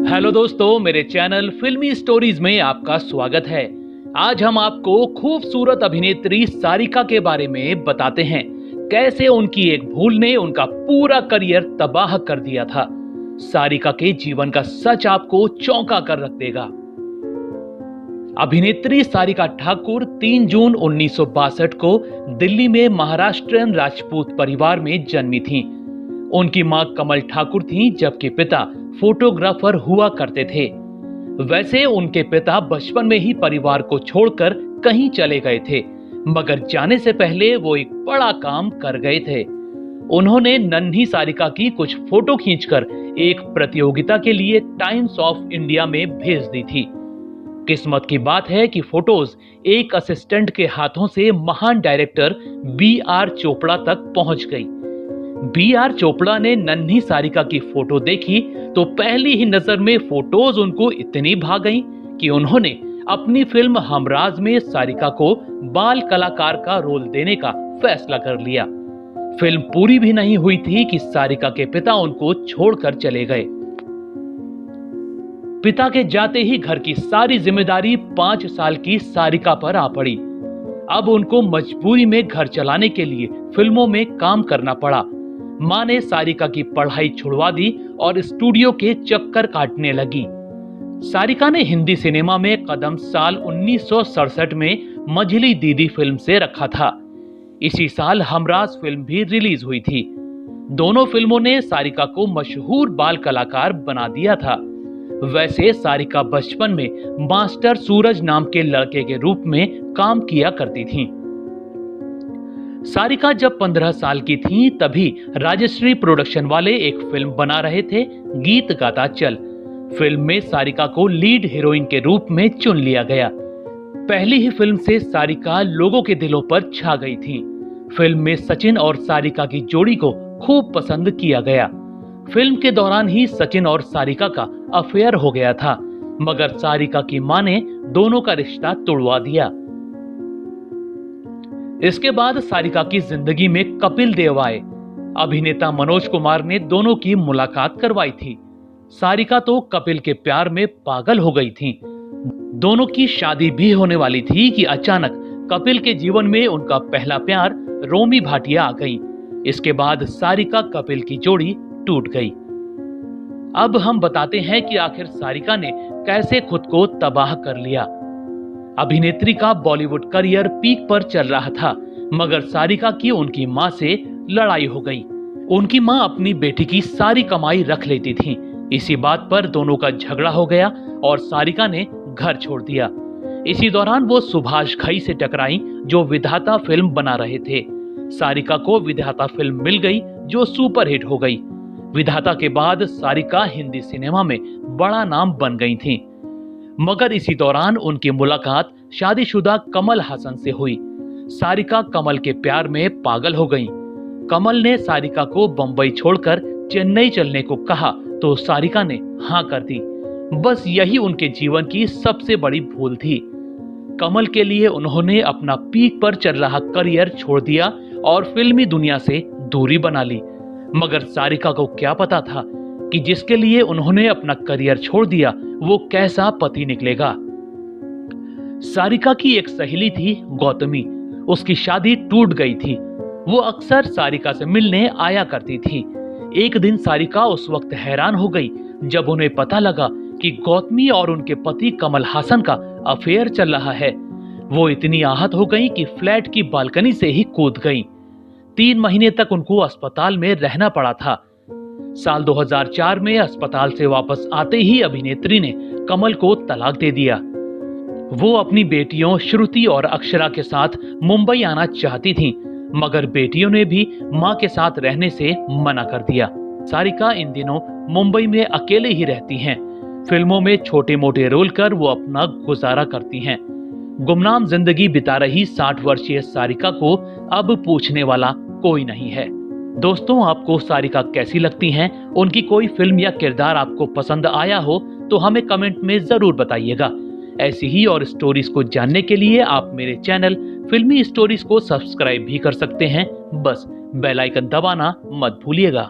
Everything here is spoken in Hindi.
हेलो दोस्तों, मेरे चैनल फिल्मी स्टोरीज में आपका स्वागत है। आज हम आपको खूबसूरत अभिनेत्री सारिका के बारे में बताते हैं, कैसे उनकी एक भूल ने उनका पूरा करियर तबाह कर दिया था। सारिका के जीवन का सच आपको चौंका कर रख देगा। अभिनेत्री सारिका ठाकुर 3 जून 1962 को दिल्ली में महाराष्ट्रियन राजपूत परिवार में जन्मी थीं। उनकी मां कमल ठाकुर थीं, जबकि पिता फोटोग्राफर हुआ करते थे। वैसे उनके पिता बचपन में ही परिवार को छोड़कर कहीं चले गए थे, मगर जाने से पहले वो एक बड़ा काम कर गए थे। उन्होंने नन्ही सारिका की कुछ फोटो खींचकर एक प्रतियोगिता के लिए टाइम्स ऑफ इंडिया में भेज दी थी। किस्मत की बात है कि फोटोज एक असिस्टेंट के हाथों से महान डायरेक्टर B.R. चोपड़ा तक पहुंच गई। B.R. चोपड़ा ने नन्ही सारिका की फोटो देखी तो पहली ही नजर में फोटोज उनको इतनी भा गईं कि उन्होंने अपनी फिल्म हमराज में सारिका को बाल कलाकार का रोल देने का फैसला कर लिया। फिल्म पूरी भी नहीं हुई थी कि सारिका के पिता उनको छोड़कर चले गए। पिता के जाते ही घर की सारी जिम्मेदारी 5 साल की सारिका पर आ पड़ी। अब उनको मजबूरी में घर चलाने के लिए फिल्मों में काम करना पड़ा। मां ने सारिका की पढ़ाई छुड़वा दी और स्टूडियो के चक्कर काटने लगी। सारिका ने हिंदी सिनेमा में कदम साल 1967 में मझली दीदी फिल्म से रखा था। इसी साल हमराज फिल्म भी रिलीज हुई थी। दोनों फिल्मों ने सारिका को मशहूर बाल कलाकार बना दिया था। वैसे सारिका बचपन में मास्टर सूरज नाम के लड़के के रूप में काम किया करती थीं। सारिका जब 15 साल की थीं, तभी राजश्री प्रोडक्शन वाले एक फिल्म बना रहे थे, गीत गाता चल। फिल्म में सारिका को लीड हीरोइन के रूप में चुन लिया गया। पहली ही फिल्म से सारिका लोगों के दिलों पर छा गई थीं। फिल्म में सचिन और सारिका की जोड़ी को खूब पसंद किया गया। फिल्म के दौरान ही सचिन और सारिका का अफेयर हो गया था, मगर सारिका की मां ने दोनों का रिश्ता तोड़वा दिया। इसके बाद सारिका की जिंदगी में कपिल देव आए। अभिनेता मनोज कुमार ने दोनों की मुलाकात करवाई थी। सारिका तो कपिल के प्यार में पागल हो गई थी। दोनों की शादी भी होने वाली थी कि अचानक कपिल के जीवन में उनका पहला प्यार रोमी भाटिया आ गई। इसके बाद सारिका कपिल की जोड़ी टूट गई। अब हम बताते हैं कि आखिर सारिका ने कैसे खुद को तबाह कर लिया। अभिनेत्री का बॉलीवुड करियर पीक पर चल रहा था, मगर सारिका की उनकी मां से लड़ाई हो गई। उनकी मां अपनी बेटी की सारी कमाई रख लेती थी। इसी बात पर दोनों का झगड़ा हो गया और सारिका ने घर छोड़ दिया। इसी दौरान वो सुभाष घई से टकराई, जो विधाता फिल्म बना रहे थे। सारिका को विधाता फिल्म मिल गई, जो सुपरहिट हो गई। विधाता के बाद सारिका हिंदी सिनेमा में बड़ा नाम बन गई थीं। मगर इसी दौरान उनकी मुलाकात शादीशुदा कमल हासन से हुई। सारिका कमल के प्यार में पागल हो गईं। कमल ने सारिका को बंबई छोड़कर चेन्नई चलने को कहा तो सारिका ने हाँ कर दी। बस यही उनके जीवन की सबसे बड़ी भूल थी। कमल के लिए उन्होंने अपना पीक पर चल रहा करियर छोड़ दिया और फिल्मी दुनिया से दूरी बना ली। मगर सारिका को क्या पता था कि जिसके लिए उन्होंने अपना करियर छोड़ दिया वो कैसा पति निकलेगा। सारिका की एक सहेली थी गौतमी। उसकी शादी टूट गई थी। वो अक्सर सारिका से मिलने आया करती थी। एक दिन सारिका उस वक्त हैरान हो गई जब उन्हें पता लगा कि गौतमी और उनके पति कमल हासन का अफेयर चल रहा है। वो इतनी आहत हो गई कि फ्लैट की बालकनी से ही कूद गई। 3 महीने तक उनको अस्पताल में रहना पड़ा था। साल 2004 में अस्पताल से वापस आते ही अभिनेत्री ने कमल को तलाक दे दिया। वो अपनी बेटियों श्रुति और अक्षरा के साथ मुंबई आना चाहती थीं, मगर बेटियों ने भी मां के साथ रहने से मना कर दिया। सारिका इन दिनों मुंबई में अकेले ही रहती हैं। फिल्मों में छोटे मोटे रोल कर वो अपना गुजारा करती हैं। गुमनाम जिंदगी बिता रही 60 वर्षीय सारिका को अब पूछने वाला कोई नहीं है। दोस्तों, आपको सारिका कैसी लगती हैं? उनकी कोई फिल्म या किरदार आपको पसंद आया हो तो हमें कमेंट में जरूर बताइएगा। ऐसी ही और स्टोरीज को जानने के लिए आप मेरे चैनल फिल्मी स्टोरीज को सब्सक्राइब भी कर सकते हैं। बस बेल आइकन दबाना मत भूलिएगा।